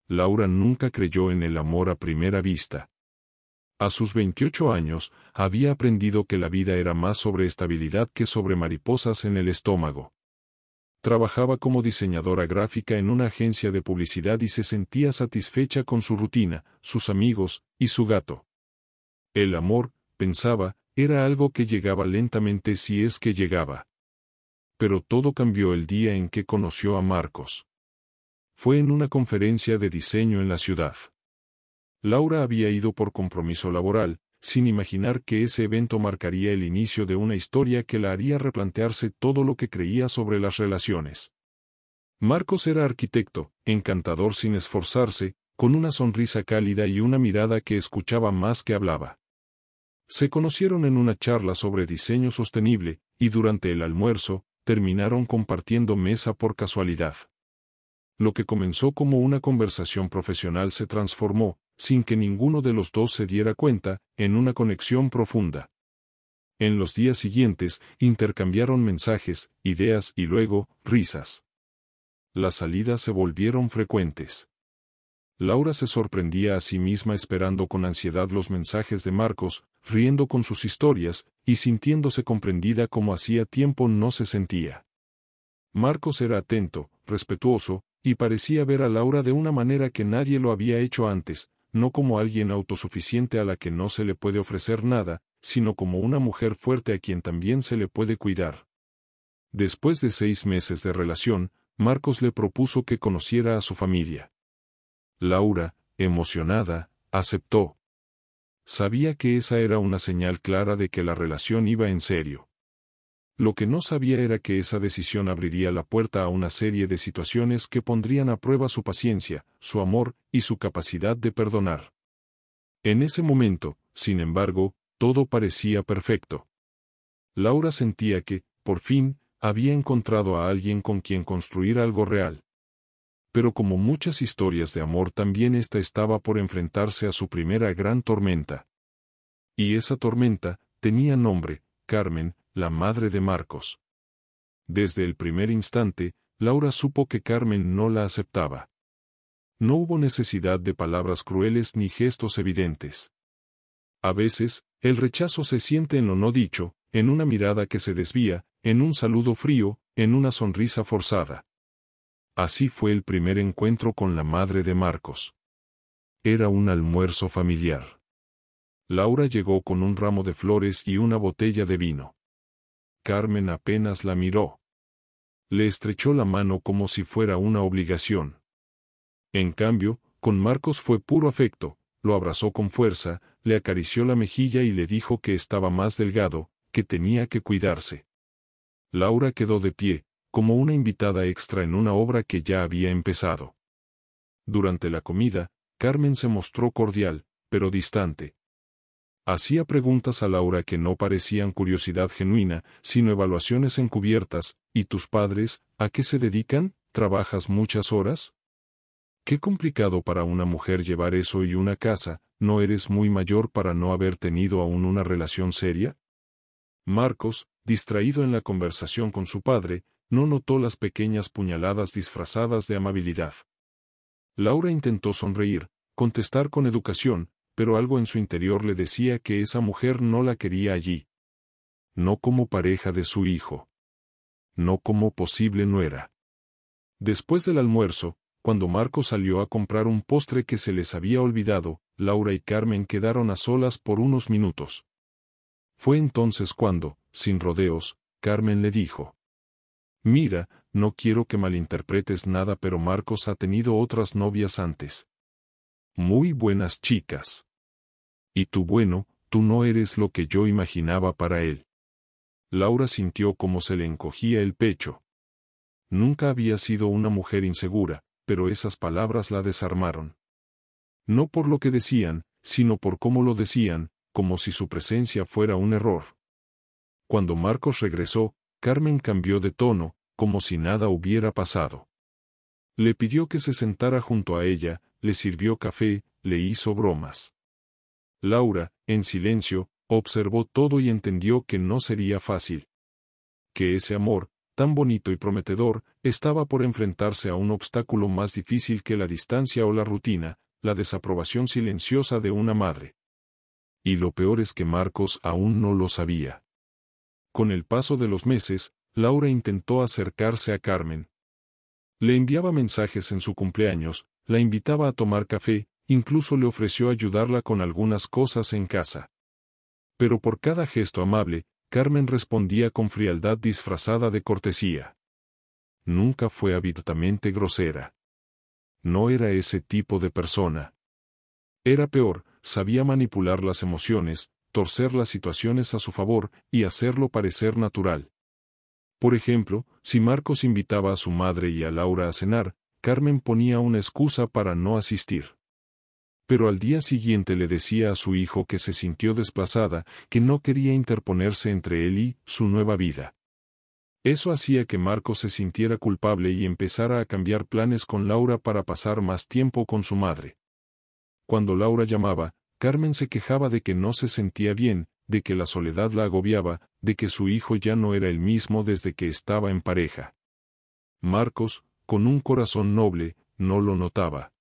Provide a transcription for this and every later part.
Laura nunca creyó en el amor a primera vista. A sus 28 años, había aprendido que la vida era más sobre estabilidad que sobre mariposas en el estómago. Trabajaba como diseñadora gráfica en una agencia de publicidad y se sentía satisfecha con su rutina, sus amigos y su gato. El amor, pensaba, era algo que llegaba lentamente si es que llegaba. Pero todo cambió el día en que conoció a Marcos. Fue en una conferencia de diseño en la ciudad. Laura había ido por compromiso laboral, sin imaginar que ese evento marcaría el inicio de una historia que la haría replantearse todo lo que creía sobre las relaciones. Marcos era arquitecto, encantador sin esforzarse, con una sonrisa cálida y una mirada que escuchaba más que hablaba. Se conocieron en una charla sobre diseño sostenible, y durante el almuerzo, terminaron compartiendo mesa por casualidad. Lo que comenzó como una conversación profesional se transformó, sin que ninguno de los dos se diera cuenta, en una conexión profunda. En los días siguientes, intercambiaron mensajes, ideas y luego, risas. Las salidas se volvieron frecuentes. Laura se sorprendía a sí misma esperando con ansiedad los mensajes de Marcos, riendo con sus historias, y sintiéndose comprendida como hacía tiempo no se sentía. Marcos era atento, respetuoso, y parecía ver a Laura de una manera que nadie lo había hecho antes, no como alguien autosuficiente a la que no se le puede ofrecer nada, sino como una mujer fuerte a quien también se le puede cuidar. Después de 6 meses de relación, Marcos le propuso que conociera a su familia. Laura, emocionada, aceptó. Sabía que esa era una señal clara de que la relación iba en serio. Lo que no sabía era que esa decisión abriría la puerta a una serie de situaciones que pondrían a prueba su paciencia, su amor y su capacidad de perdonar. En ese momento, sin embargo, todo parecía perfecto. Laura sentía que, por fin, había encontrado a alguien con quien construir algo real. Pero como muchas historias de amor, también esta estaba por enfrentarse a su primera gran tormenta. Y esa tormenta tenía nombre, Carmen, la madre de Marcos. Desde el primer instante, Laura supo que Carmen no la aceptaba. No hubo necesidad de palabras crueles ni gestos evidentes. A veces, el rechazo se siente en lo no dicho, en una mirada que se desvía, en un saludo frío, en una sonrisa forzada. Así fue el primer encuentro con la madre de Marcos. Era un almuerzo familiar. Laura llegó con un ramo de flores y una botella de vino. Carmen apenas la miró. Le estrechó la mano como si fuera una obligación. En cambio, con Marcos fue puro afecto, lo abrazó con fuerza, le acarició la mejilla y le dijo que estaba más delgado, que tenía que cuidarse. Laura quedó de pie, como una invitada extra en una obra que ya había empezado. Durante la comida, Carmen se mostró cordial, pero distante. Hacía preguntas a Laura que no parecían curiosidad genuina, sino evaluaciones encubiertas. ¿Y tus padres, a qué se dedican? ¿Trabajas muchas horas? Qué complicado para una mujer llevar eso y una casa, ¿no eres muy mayor para no haber tenido aún una relación seria? Marcos, distraído en la conversación con su padre, no notó las pequeñas puñaladas disfrazadas de amabilidad. Laura intentó sonreír, contestar con educación, pero algo en su interior le decía que esa mujer no la quería allí. No como pareja de su hijo. No como posible nuera. Después del almuerzo, cuando Marcos salió a comprar un postre que se les había olvidado, Laura y Carmen quedaron a solas por unos minutos. Fue entonces cuando, sin rodeos, Carmen le dijo: «Mira, no quiero que malinterpretes nada, pero Marcos ha tenido otras novias antes. Muy buenas chicas. Y tú, bueno, tú no eres lo que yo imaginaba para él». Laura sintió cómo se le encogía el pecho. Nunca había sido una mujer insegura, pero esas palabras la desarmaron. No por lo que decían, sino por cómo lo decían, como si su presencia fuera un error. Cuando Marcos regresó, Carmen cambió de tono, como si nada hubiera pasado. Le pidió que se sentara junto a ella, le sirvió café, le hizo bromas. Laura, en silencio, observó todo y entendió que no sería fácil. Que ese amor, tan bonito y prometedor, estaba por enfrentarse a un obstáculo más difícil que la distancia o la rutina, la desaprobación silenciosa de una madre. Y lo peor es que Marcos aún no lo sabía. Con el paso de los meses, Laura intentó acercarse a Carmen. Le enviaba mensajes en su cumpleaños, la invitaba a tomar café, incluso le ofreció ayudarla con algunas cosas en casa. Pero por cada gesto amable, Carmen respondía con frialdad disfrazada de cortesía. Nunca fue abiertamente grosera. No era ese tipo de persona. Era peor, sabía manipular las emociones, torcer las situaciones a su favor y hacerlo parecer natural. Por ejemplo, si Marcos invitaba a su madre y a Laura a cenar, Carmen ponía una excusa para no asistir. Pero al día siguiente le decía a su hijo que se sintió desplazada, que no quería interponerse entre él y su nueva vida. Eso hacía que Marcos se sintiera culpable y empezara a cambiar planes con Laura para pasar más tiempo con su madre. Cuando Laura llamaba, Carmen se quejaba de que no se sentía bien, de que la soledad la agobiaba, de que su hijo ya no era el mismo desde que estaba en pareja. Marcos, con un corazón noble, no lo notaba.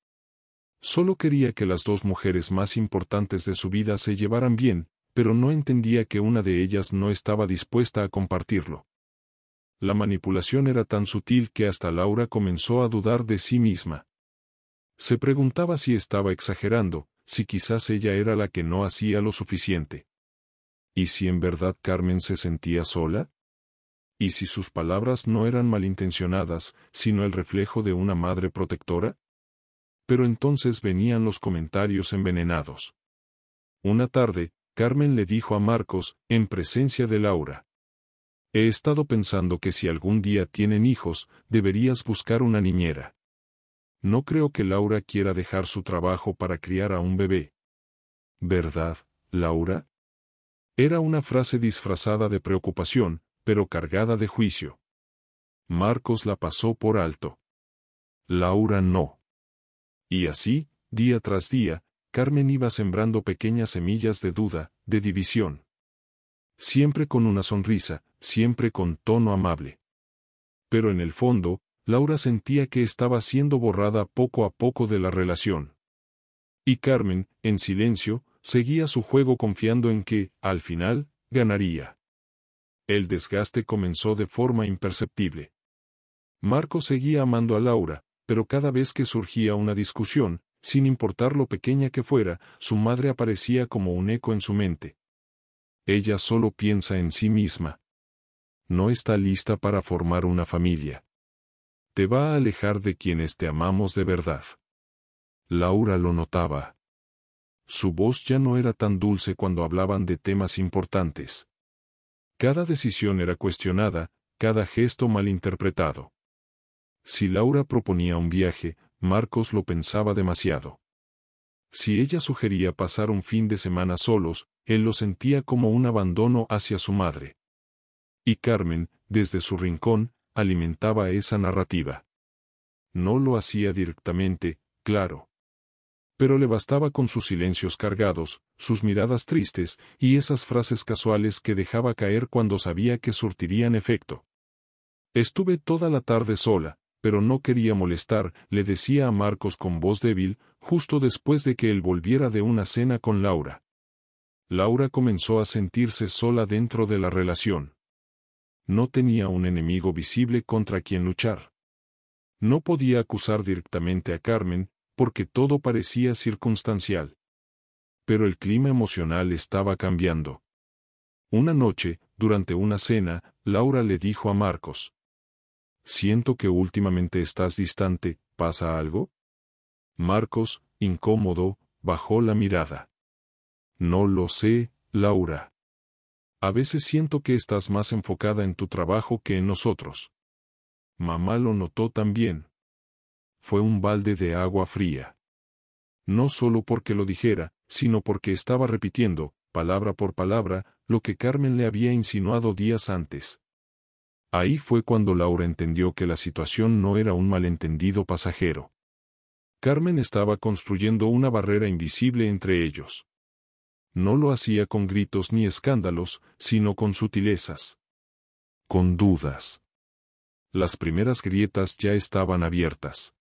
Solo quería que las dos mujeres más importantes de su vida se llevaran bien, pero no entendía que una de ellas no estaba dispuesta a compartirlo. La manipulación era tan sutil que hasta Laura comenzó a dudar de sí misma. Se preguntaba si estaba exagerando, si quizás ella era la que no hacía lo suficiente. ¿Y si en verdad Carmen se sentía sola? ¿Y si sus palabras no eran malintencionadas, sino el reflejo de una madre protectora? Pero entonces venían los comentarios envenenados. Una tarde, Carmen le dijo a Marcos, en presencia de Laura: «He estado pensando que si algún día tienen hijos, deberías buscar una niñera. No creo que Laura quiera dejar su trabajo para criar a un bebé». «¿Verdad, Laura?». Era una frase disfrazada de preocupación, pero cargada de juicio. Marcos la pasó por alto. Laura no. Y así, día tras día, Carmen iba sembrando pequeñas semillas de duda, de división. Siempre con una sonrisa, siempre con tono amable. Pero en el fondo, Laura sentía que estaba siendo borrada poco a poco de la relación. Y Carmen, en silencio, seguía su juego confiando en que, al final, ganaría. El desgaste comenzó de forma imperceptible. Marcos seguía amando a Laura, pero cada vez que surgía una discusión, sin importar lo pequeña que fuera, su madre aparecía como un eco en su mente. Ella solo piensa en sí misma. No está lista para formar una familia. Te va a alejar de quienes te amamos de verdad. Laura lo notaba. Su voz ya no era tan dulce cuando hablaban de temas importantes. Cada decisión era cuestionada, cada gesto malinterpretado. Si Laura proponía un viaje, Marcos lo pensaba demasiado. Si ella sugería pasar un fin de semana solos, él lo sentía como un abandono hacia su madre. Y Carmen, desde su rincón, alimentaba esa narrativa. No lo hacía directamente, claro. Pero le bastaba con sus silencios cargados, sus miradas tristes, y esas frases casuales que dejaba caer cuando sabía que surtirían efecto. Estuve toda la tarde sola, pero no quería molestar, le decía a Marcos con voz débil, justo después de que él volviera de una cena con Laura. Laura comenzó a sentirse sola dentro de la relación. No tenía un enemigo visible contra quien luchar. No podía acusar directamente a Carmen, porque todo parecía circunstancial. Pero el clima emocional estaba cambiando. Una noche, durante una cena, Laura le dijo a Marcos: «Siento que últimamente estás distante, ¿pasa algo?». Marcos, incómodo, bajó la mirada. «No lo sé, Laura. A veces siento que estás más enfocada en tu trabajo que en nosotros». Mamá lo notó también. Fue un balde de agua fría. No solo porque lo dijera, sino porque estaba repitiendo, palabra por palabra, lo que Carmen le había insinuado días antes. Ahí fue cuando Laura entendió que la situación no era un malentendido pasajero. Carmen estaba construyendo una barrera invisible entre ellos. No lo hacía con gritos ni escándalos, sino con sutilezas. Con dudas. Las primeras grietas ya estaban abiertas.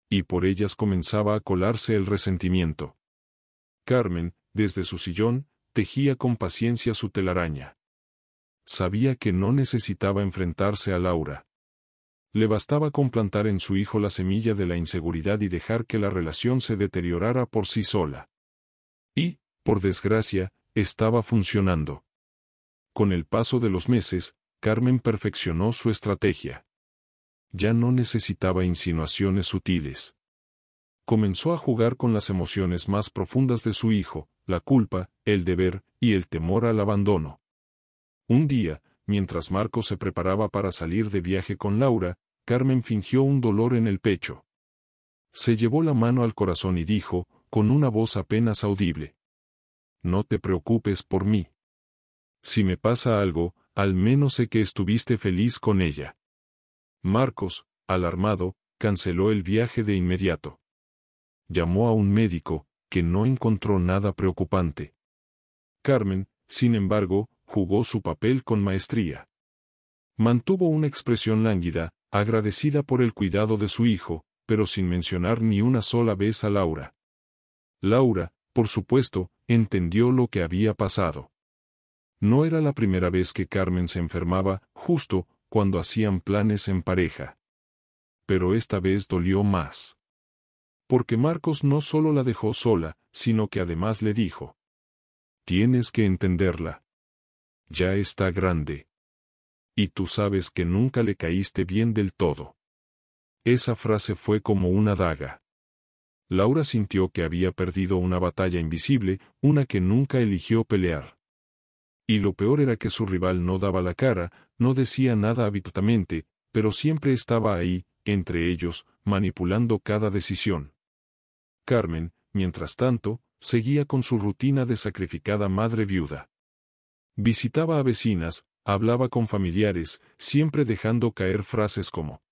Y por ellas comenzaba a colarse el resentimiento. Carmen, desde su sillón, tejía con paciencia su telaraña. Sabía que no necesitaba enfrentarse a Laura. Le bastaba con plantar en su hijo la semilla de la inseguridad y dejar que la relación se deteriorara por sí sola. Y, por desgracia, estaba funcionando. Con el paso de los meses, Carmen perfeccionó su estrategia. Ya no necesitaba insinuaciones sutiles. Comenzó a jugar con las emociones más profundas de su hijo, la culpa, el deber y el temor al abandono. Un día, mientras Marcos se preparaba para salir de viaje con Laura, Carmen fingió un dolor en el pecho. Se llevó la mano al corazón y dijo, con una voz apenas audible: «No te preocupes por mí. Si me pasa algo, al menos sé que estuviste feliz con ella». Marcos, alarmado, canceló el viaje de inmediato. Llamó a un médico, que no encontró nada preocupante. Carmen, sin embargo, jugó su papel con maestría. Mantuvo una expresión lánguida, agradecida por el cuidado de su hijo, pero sin mencionar ni una sola vez a Laura. Laura, por supuesto, entendió lo que había pasado. No era la primera vez que Carmen se enfermaba, justo cuando hacían planes en pareja. Pero esta vez dolió más. Porque Marcos no solo la dejó sola, sino que además le dijo: «Tienes que entenderla. Ya está grande. Y tú sabes que nunca le caíste bien del todo». Esa frase fue como una daga. Laura sintió que había perdido una batalla invisible, una que nunca eligió pelear. Y lo peor era que su rival no daba la cara, no decía nada abiertamente, pero siempre estaba ahí, entre ellos, manipulando cada decisión. Carmen, mientras tanto, seguía con su rutina de sacrificada madre viuda. Visitaba a vecinas, hablaba con familiares, siempre dejando caer frases como: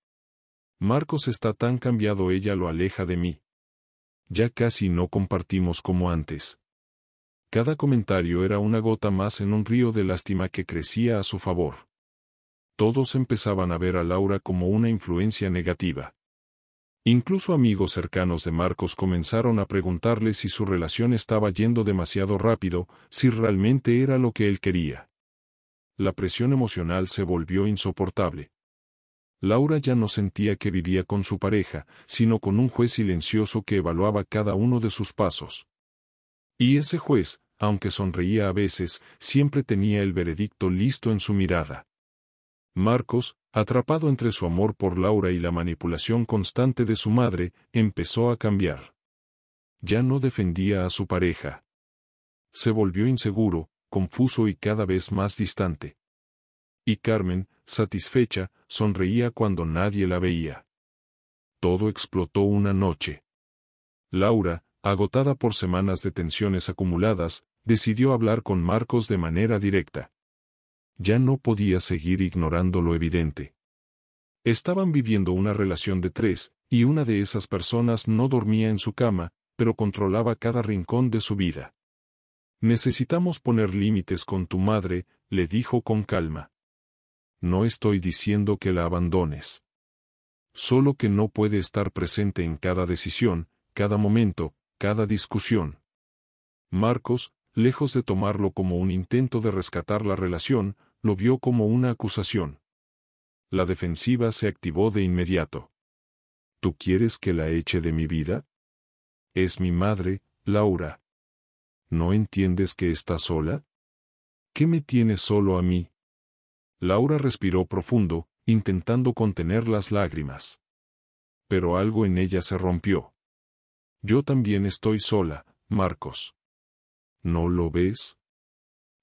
«Marcos está tan cambiado, ella lo aleja de mí. Ya casi no compartimos como antes». Cada comentario era una gota más en un río de lástima que crecía a su favor. Todos empezaban a ver a Laura como una influencia negativa. Incluso amigos cercanos de Marcos comenzaron a preguntarle si su relación estaba yendo demasiado rápido, si realmente era lo que él quería. La presión emocional se volvió insoportable. Laura ya no sentía que vivía con su pareja, sino con un juez silencioso que evaluaba cada uno de sus pasos. Y ese juez, aunque sonreía a veces, siempre tenía el veredicto listo en su mirada. Marcos, atrapado entre su amor por Laura y la manipulación constante de su madre, empezó a cambiar. Ya no defendía a su pareja. Se volvió inseguro, confuso y cada vez más distante. Y Carmen, satisfecha, sonreía cuando nadie la veía. Todo explotó una noche. Laura, agotada por semanas de tensiones acumuladas, decidió hablar con Marcos de manera directa. Ya no podía seguir ignorando lo evidente. Estaban viviendo una relación de tres, y una de esas personas no dormía en su cama, pero controlaba cada rincón de su vida. «Necesitamos poner límites con tu madre», le dijo con calma. «No estoy diciendo que la abandones. Solo que no puede estar presente en cada decisión, cada momento, cada discusión». Marcos, lejos de tomarlo como un intento de rescatar la relación, lo vio como una acusación. La defensiva se activó de inmediato. «¿Tú quieres que la eche de mi vida? Es mi madre, Laura. ¿No entiendes que está sola? ¿Qué me tienes solo a mí?» Laura respiró profundo, intentando contener las lágrimas. Pero algo en ella se rompió. «Yo también estoy sola, Marcos. ¿No lo ves?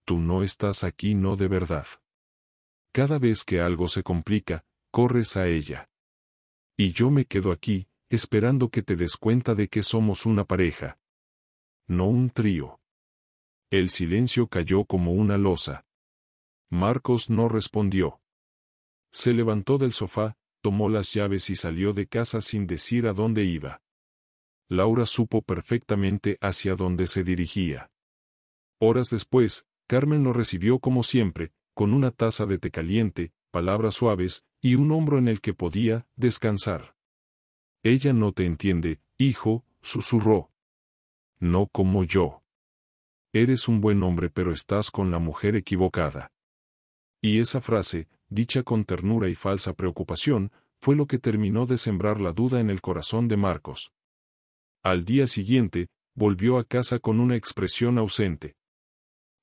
Tú no estás aquí, no de verdad. Cada vez que algo se complica, corres a ella. Y yo me quedo aquí, esperando que te des cuenta de que somos una pareja. No un trío». El silencio cayó como una losa. Marcos no respondió. Se levantó del sofá, tomó las llaves y salió de casa sin decir a dónde iba. Laura supo perfectamente hacia dónde se dirigía. Horas después, Carmen lo recibió como siempre, con una taza de té caliente, palabras suaves, y un hombro en el que podía descansar. Ella no te entiende, hijo, susurró. No como yo. Eres un buen hombre pero estás con la mujer equivocada. Y esa frase, dicha con ternura y falsa preocupación, fue lo que terminó de sembrar la duda en el corazón de Marcos. Al día siguiente, volvió a casa con una expresión ausente.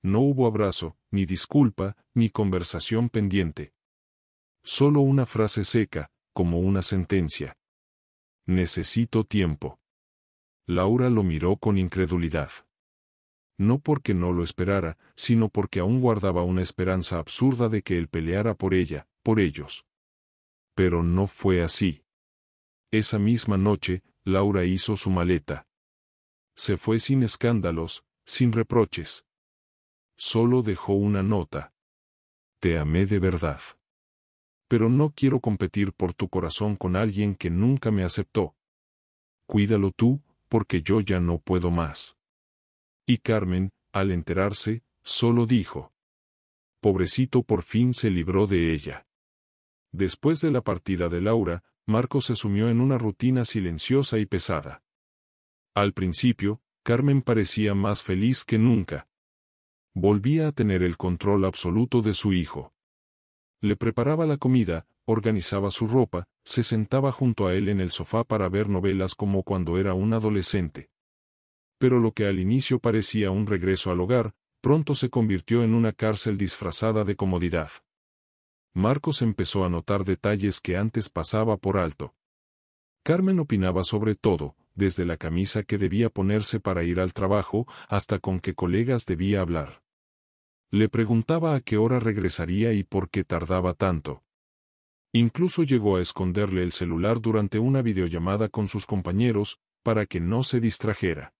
No hubo abrazo, ni disculpa, ni conversación pendiente. Solo una frase seca, como una sentencia. Necesito tiempo. Laura lo miró con incredulidad. No porque no lo esperara, sino porque aún guardaba una esperanza absurda de que él peleara por ella, por ellos. Pero no fue así. Esa misma noche, Laura hizo su maleta. Se fue sin escándalos, sin reproches. Solo dejó una nota. Te amé de verdad. Pero no quiero competir por tu corazón con alguien que nunca me aceptó. Cuídalo tú, porque yo ya no puedo más. Y Carmen, al enterarse, solo dijo. Pobrecito, por fin se libró de ella. Después de la partida de Laura, Marcos se sumió en una rutina silenciosa y pesada. Al principio, Carmen parecía más feliz que nunca. Volvía a tener el control absoluto de su hijo. Le preparaba la comida, organizaba su ropa, se sentaba junto a él en el sofá para ver novelas como cuando era un adolescente. Pero lo que al inicio parecía un regreso al hogar, pronto se convirtió en una cárcel disfrazada de comodidad. Marcos empezó a notar detalles que antes pasaba por alto. Carmen opinaba sobre todo, desde la camisa que debía ponerse para ir al trabajo, hasta con qué colegas debía hablar. Le preguntaba a qué hora regresaría y por qué tardaba tanto. Incluso llegó a esconderle el celular durante una videollamada con sus compañeros, para que no se distrajera.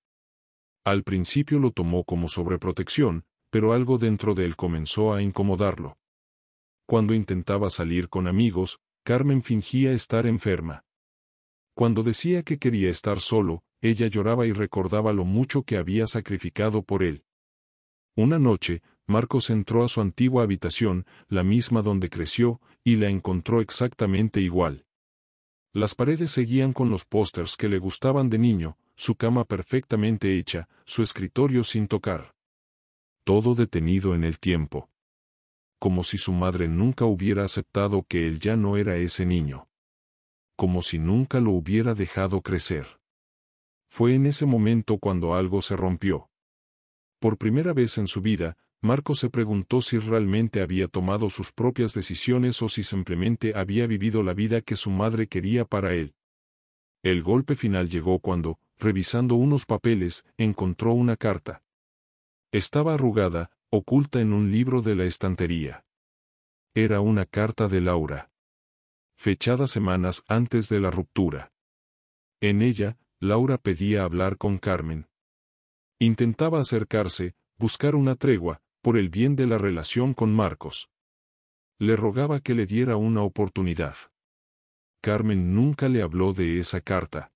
Al principio lo tomó como sobreprotección, pero algo dentro de él comenzó a incomodarlo. Cuando intentaba salir con amigos, Carmen fingía estar enferma. Cuando decía que quería estar solo, ella lloraba y recordaba lo mucho que había sacrificado por él. Una noche, Marcos entró a su antigua habitación, la misma donde creció, y la encontró exactamente igual. Las paredes seguían con los pósters que le gustaban de niño, su cama perfectamente hecha, su escritorio sin tocar. Todo detenido en el tiempo. Como si su madre nunca hubiera aceptado que él ya no era ese niño. Como si nunca lo hubiera dejado crecer. Fue en ese momento cuando algo se rompió. Por primera vez en su vida, Marcos se preguntó si realmente había tomado sus propias decisiones o si simplemente había vivido la vida que su madre quería para él. El golpe final llegó cuando, revisando unos papeles, encontró una carta. Estaba arrugada, oculta en un libro de la estantería. Era una carta de Laura. Fechada semanas antes de la ruptura. En ella, Laura pedía hablar con Carmen. Intentaba acercarse, buscar una tregua, por el bien de la relación con Marcos. Le rogaba que le diera una oportunidad. Carmen nunca le habló de esa carta.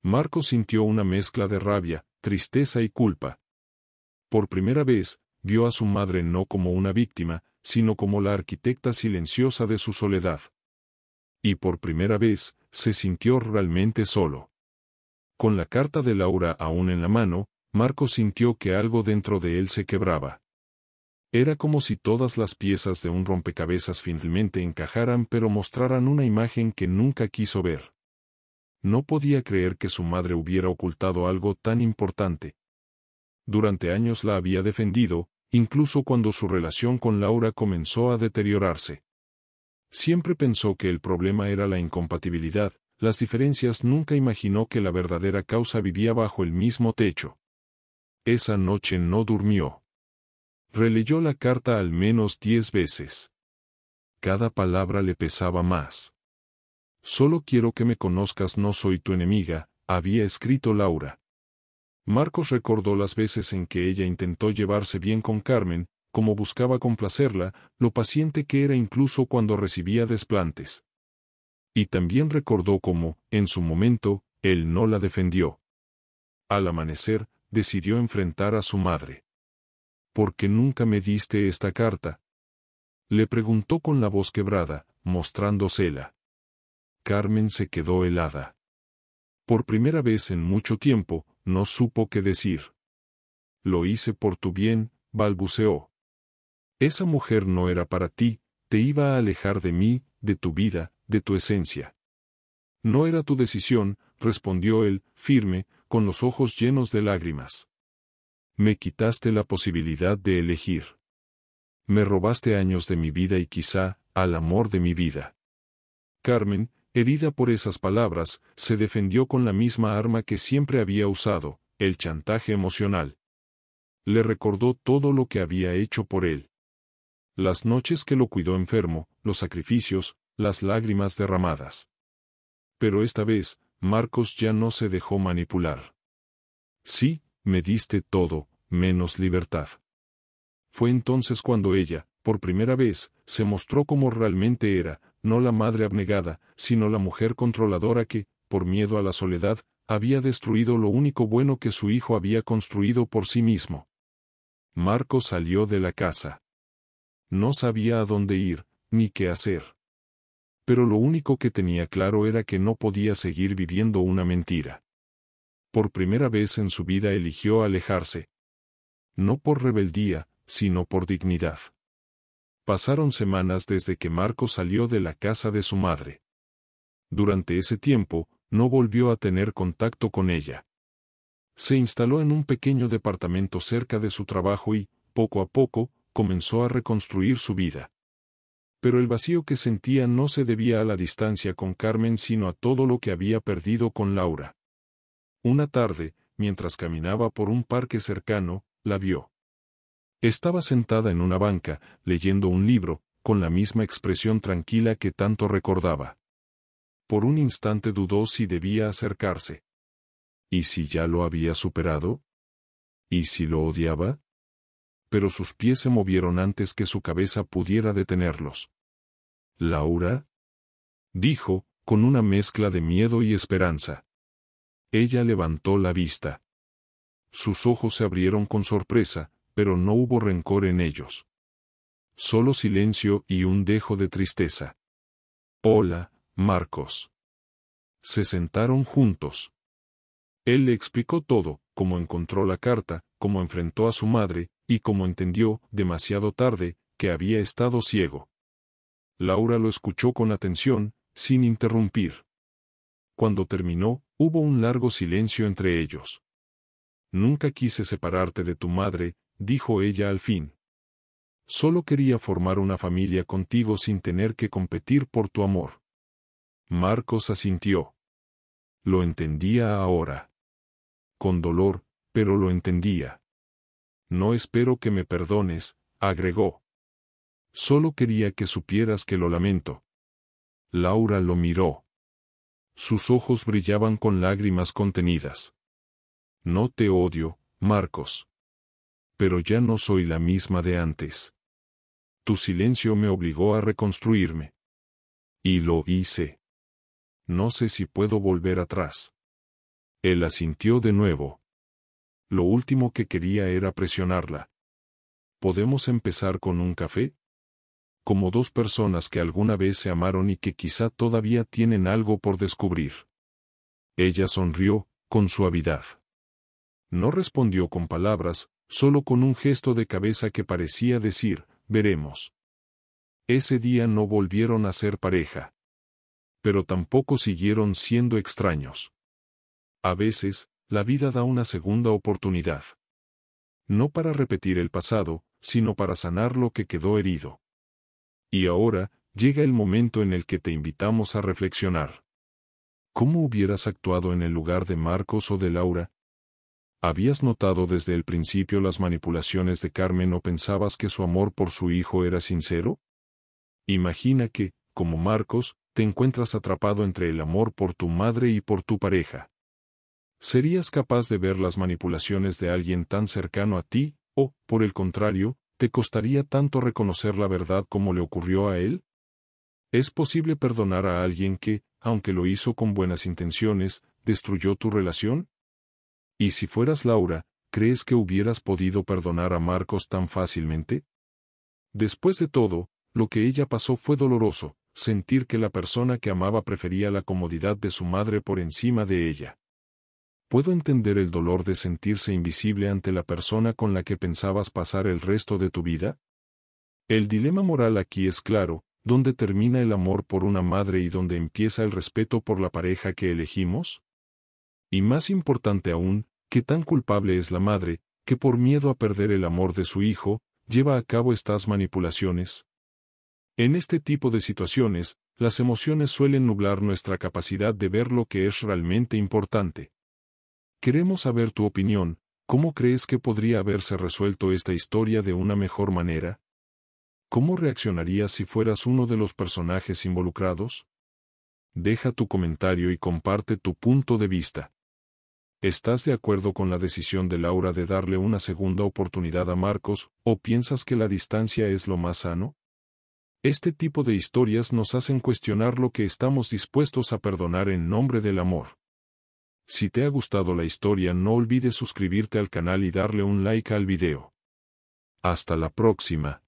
Marcos sintió una mezcla de rabia, tristeza y culpa. Por primera vez, vio a su madre no como una víctima, sino como la arquitecta silenciosa de su soledad. Y por primera vez, se sintió realmente solo. Con la carta de Laura aún en la mano, Marcos sintió que algo dentro de él se quebraba. Era como si todas las piezas de un rompecabezas finalmente encajaran pero mostraran una imagen que nunca quiso ver. No podía creer que su madre hubiera ocultado algo tan importante. Durante años la había defendido, incluso cuando su relación con Laura comenzó a deteriorarse. Siempre pensó que el problema era la incompatibilidad, las diferencias. Nunca imaginó que la verdadera causa vivía bajo el mismo techo. Esa noche no durmió. Releyó la carta al menos 10 veces. Cada palabra le pesaba más. Solo quiero que me conozcas, no soy tu enemiga, había escrito Laura. Marcos recordó las veces en que ella intentó llevarse bien con Carmen, cómo buscaba complacerla, lo paciente que era incluso cuando recibía desplantes. Y también recordó cómo, en su momento, él no la defendió. Al amanecer, decidió enfrentar a su madre. ¿Por qué nunca me diste esta carta?, le preguntó con la voz quebrada. mostrándosela. Carmen se quedó helada. Por primera vez en mucho tiempo, no supo qué decir. Lo hice por tu bien, balbuceó. Esa mujer no era para ti, te iba a alejar de mí, de tu vida, de tu esencia. No era tu decisión, respondió él, firme, con los ojos llenos de lágrimas. Me quitaste la posibilidad de elegir. Me robaste años de mi vida y quizá, al amor de mi vida. Carmen, herida por esas palabras, se defendió con la misma arma que siempre había usado, el chantaje emocional. Le recordó todo lo que había hecho por él. Las noches que lo cuidó enfermo, los sacrificios, las lágrimas derramadas. Pero esta vez, Marcos ya no se dejó manipular. Sí, me diste todo, menos libertad. Fue entonces cuando ella, por primera vez, se mostró como realmente era, no la madre abnegada, sino la mujer controladora que, por miedo a la soledad, había destruido lo único bueno que su hijo había construido por sí mismo. Marcos salió de la casa. No sabía a dónde ir, ni qué hacer. Pero lo único que tenía claro era que no podía seguir viviendo una mentira. Por primera vez en su vida eligió alejarse. No por rebeldía, sino por dignidad. Pasaron semanas desde que Marcos salió de la casa de su madre. Durante ese tiempo, no volvió a tener contacto con ella. Se instaló en un pequeño departamento cerca de su trabajo y, poco a poco, comenzó a reconstruir su vida. Pero el vacío que sentía no se debía a la distancia con Carmen sino a todo lo que había perdido con Laura. Una tarde, mientras caminaba por un parque cercano, la vio. Estaba sentada en una banca, leyendo un libro, con la misma expresión tranquila que tanto recordaba. Por un instante dudó si debía acercarse. ¿Y si ya lo había superado? ¿Y si lo odiaba? Pero sus pies se movieron antes que su cabeza pudiera detenerlos. ¿Laura? Dijo, con una mezcla de miedo y esperanza. Ella levantó la vista. Sus ojos se abrieron con sorpresa, pero no hubo rencor en ellos. Solo silencio y un dejo de tristeza. Hola, Marcos. Se sentaron juntos. Él le explicó todo, cómo encontró la carta, cómo enfrentó a su madre, y cómo entendió, demasiado tarde, que había estado ciego. Laura lo escuchó con atención, sin interrumpir. Cuando terminó, hubo un largo silencio entre ellos. Nunca quise separarte de tu madre, dijo ella al fin. Solo quería formar una familia contigo sin tener que competir por tu amor. Marcos asintió. Lo entendía ahora. Con dolor, pero lo entendía. No espero que me perdones, agregó. Solo quería que supieras que lo lamento. Laura lo miró. Sus ojos brillaban con lágrimas contenidas. No te odio, Marcos. Pero ya no soy la misma de antes. Tu silencio me obligó a reconstruirme. Y lo hice. No sé si puedo volver atrás. Él asintió de nuevo. Lo último que quería era presionarla. ¿Podemos empezar con un café? Como dos personas que alguna vez se amaron y que quizá todavía tienen algo por descubrir. Ella sonrió, con suavidad. No respondió con palabras, solo con un gesto de cabeza que parecía decir, veremos. Ese día no volvieron a ser pareja. Pero tampoco siguieron siendo extraños. A veces, la vida da una segunda oportunidad. No para repetir el pasado, sino para sanar lo que quedó herido. Y ahora, llega el momento en el que te invitamos a reflexionar. ¿Cómo hubieras actuado en el lugar de Marcos o de Laura? ¿Habías notado desde el principio las manipulaciones de Carmen o pensabas que su amor por su hijo era sincero? Imagina que, como Marcos, te encuentras atrapado entre el amor por tu madre y por tu pareja. ¿Serías capaz de ver las manipulaciones de alguien tan cercano a ti, o, por el contrario, te costaría tanto reconocer la verdad como le ocurrió a él? ¿Es posible perdonar a alguien que, aunque lo hizo con buenas intenciones, destruyó tu relación? Y si fueras Laura, ¿crees que hubieras podido perdonar a Marcos tan fácilmente? Después de todo, lo que ella pasó fue doloroso, sentir que la persona que amaba prefería la comodidad de su madre por encima de ella. Puedo entender el dolor de sentirse invisible ante la persona con la que pensabas pasar el resto de tu vida. El dilema moral aquí es claro: ¿dónde termina el amor por una madre y dónde empieza el respeto por la pareja que elegimos? Y más importante aún, ¿qué tan culpable es la madre, que por miedo a perder el amor de su hijo, lleva a cabo estas manipulaciones? En este tipo de situaciones, las emociones suelen nublar nuestra capacidad de ver lo que es realmente importante. Queremos saber tu opinión. ¿Cómo crees que podría haberse resuelto esta historia de una mejor manera? ¿Cómo reaccionarías si fueras uno de los personajes involucrados? Deja tu comentario y comparte tu punto de vista. ¿Estás de acuerdo con la decisión de Laura de darle una segunda oportunidad a Marcos, o piensas que la distancia es lo más sano? Este tipo de historias nos hacen cuestionar lo que estamos dispuestos a perdonar en nombre del amor. Si te ha gustado la historia, no olvides suscribirte al canal y darle un like al video. Hasta la próxima.